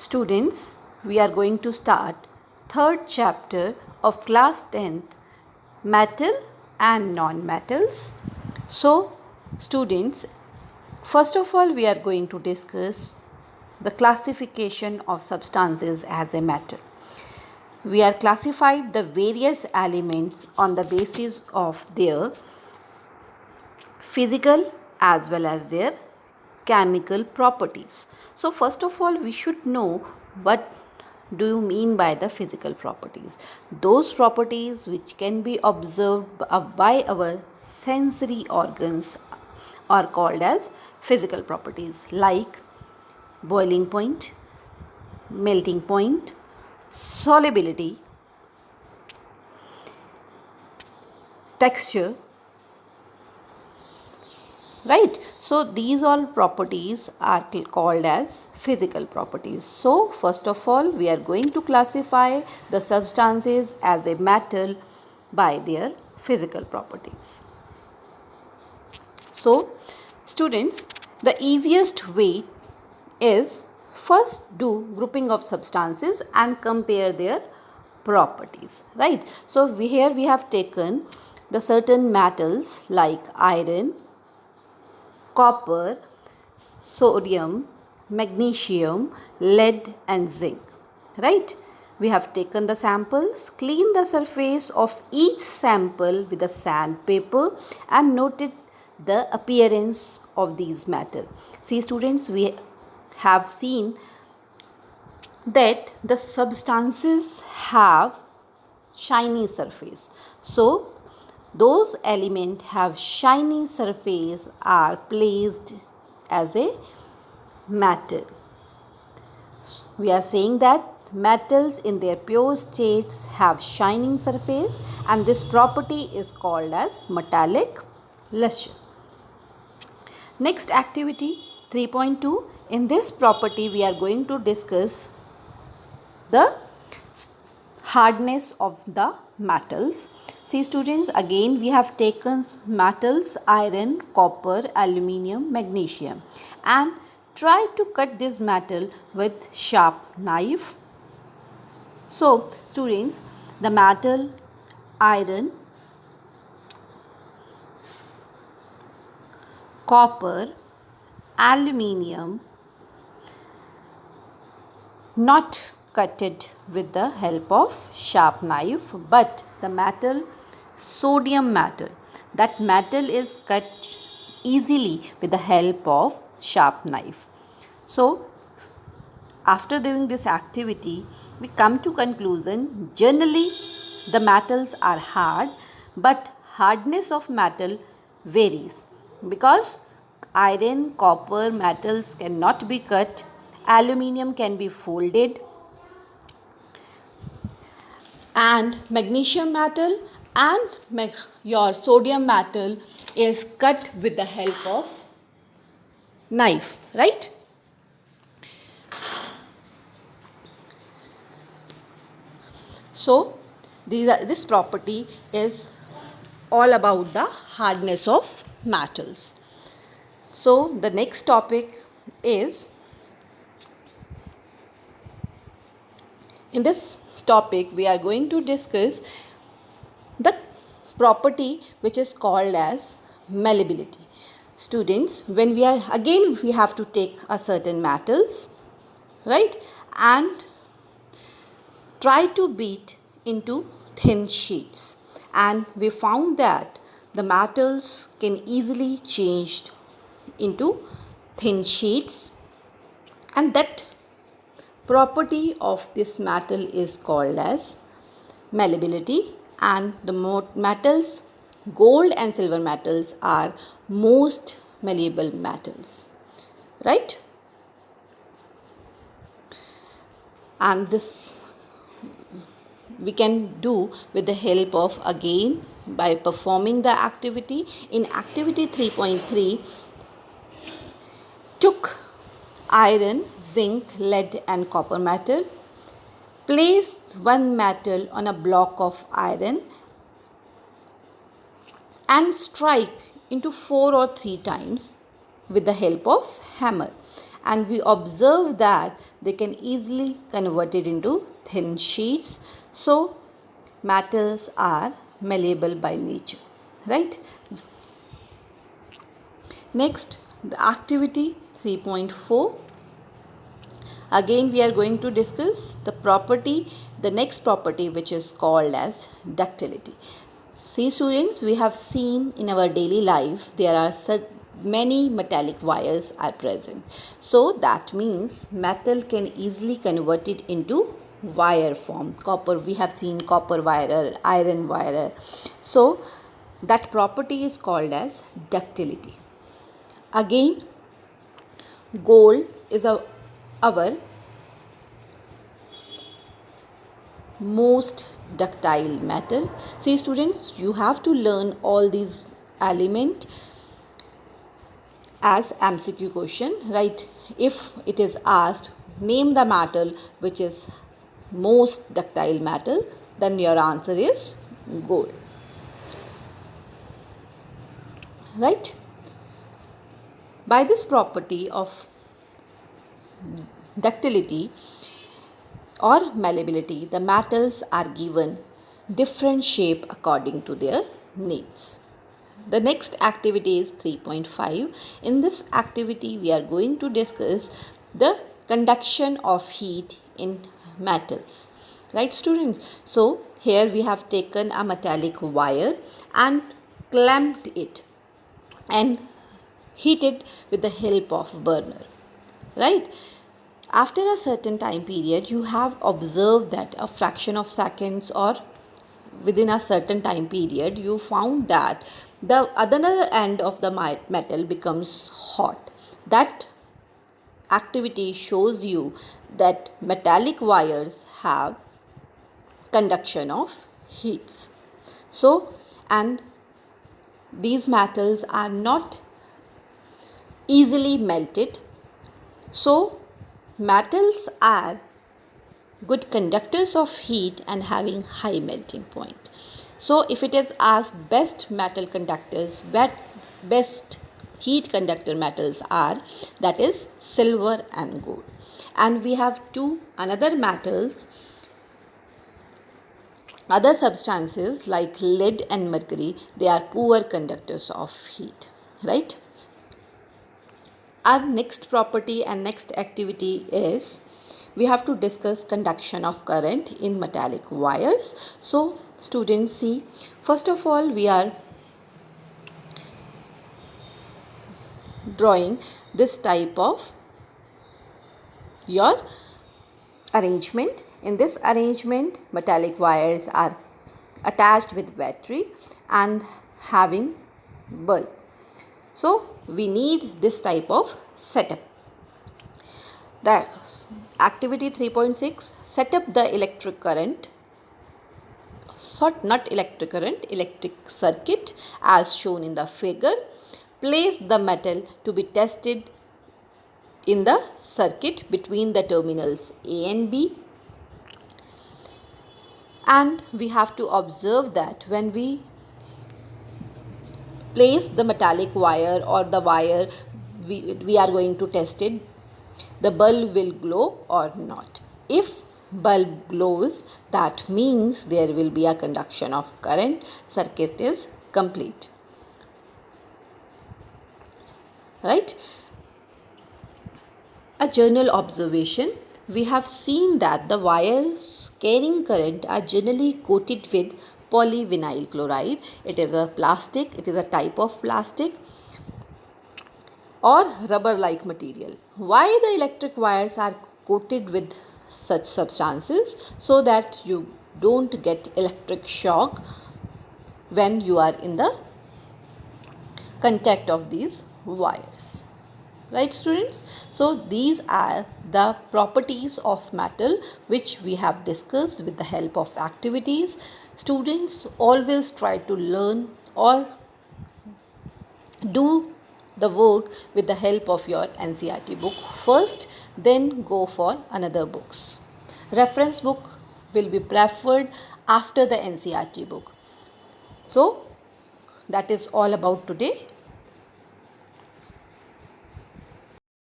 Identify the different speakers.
Speaker 1: Students, we are going to start third chapter of class 10th, metal and non-metals. So, students, first of all we are going to discuss the classification of substances as a metal. We are classified the various elements on the basis of their physical as well as their chemical properties. So first of all we should know what do you mean by the physical properties. Those properties which can be observed by our sensory organs are called as physical properties, like boiling point, melting point, solubility, texture, right? So these all properties are called as physical properties. So first of all we are going to classify the substances as a metal by their physical properties. So students, the easiest way is first do grouping of substances and compare their properties, right? So here we have taken the certain metals like iron, copper, sodium, magnesium, lead and zinc, right? We have taken the samples, cleaned the surface of each sample with a sandpaper and noted the appearance of these metals. See students, we have seen that the substances have shiny surface. So those elements have shiny surface are placed as a metal. We are saying that metals in their pure states have shining surface and this property is called as metallic luster. Next activity 3.2. In this property we are going to discuss the hardness of the metals. See students, again we have taken metals iron, copper, aluminium, magnesium and try to cut this metal with sharp knife. So students, the metal iron, copper, aluminium not cutted with the help of sharp knife, but the metal sodium metal, that metal is cut easily with the help of sharp knife. So after doing this activity we come to conclusion, generally the metals are hard, but hardness of metal varies because iron, copper metals cannot be cut, aluminium can be folded and magnesium metal and your sodium metal is cut with the help of knife, right? So this property is all about the hardness of metals. So the next topic is, in this topic we are going to discuss the property which is called as malleability. Students, when we have to take a certain metals, right, and try to beat into thin sheets, and we found that the metals can easily changed into thin sheets, and that property of this metal is called as malleability. And the metals, gold and silver metals are most malleable metals, right? And this we can do with the help of, again, by performing the activity. In activity 3.3, took iron, zinc, lead and copper metal, place one metal on a block of iron and strike into 4 or 3 times with the help of hammer, and we observe that they can easily convert it into thin sheets. So metals are malleable by nature, right? Next, the activity 3.4. Again, we are going to discuss the next property, which is called as ductility. See students, we have seen in our daily life there are many metallic wires are present. So that means metal can easily convert it into wire form. Copper, we have seen copper wire, iron wire. So that property is called as ductility. Again, gold is our most ductile metal. See students, you have to learn all these elements as MCQ question, right? If it is asked, name the metal which is most ductile metal, then your answer is gold, right? By this property of ductility or malleability, the metals are given different shape according to their needs. The next activity is 3.5. In this activity, we are going to discuss the conduction of heat in metals. Right, students? So, here we have taken a metallic wire and clamped it and heated with the help of burner. Right? After a certain time period, you have observed that a fraction of seconds or within a certain time period, you found that the other end of the metal becomes hot. That activity shows you that metallic wires have conduction of heats. So, and these metals are not easily melted. So, metals are good conductors of heat and having high melting point. So if it is asked best metal conductors, best heat conductor metals are, that is silver and gold. And we have two another metals, other substances like lead and mercury, they are poor conductors of heat, right? Our next property and next activity is we have to discuss conduction of current in metallic wires. So students, see, first of all we are drawing this type of your arrangement. In this arrangement, metallic wires are attached with battery and having bulb. So we need this type of setup. That's activity 3.6. Set up the electric current, electric circuit as shown in the figure. Place the metal to be tested in the circuit between the terminals A and B. And we have to observe that when we place the metallic wire or the wire we are going to test it, the bulb will glow or not. If bulb glows, that means there will be a conduction of current, circuit is complete, right? A general observation, we have seen that the wires carrying current are generally coated with polyvinyl chloride. It is a plastic, it is a type of plastic or rubber like material. Why the electric wires are coated with such substances? So that you don't get electric shock when you are in the contact of these wires, right students? So these are the properties of metal which we have discussed with the help of activities. Students, always try to learn or do the work with the help of your NCERT book first, then go for another books. Reference book will be preferred after the NCERT book. So that is all about today.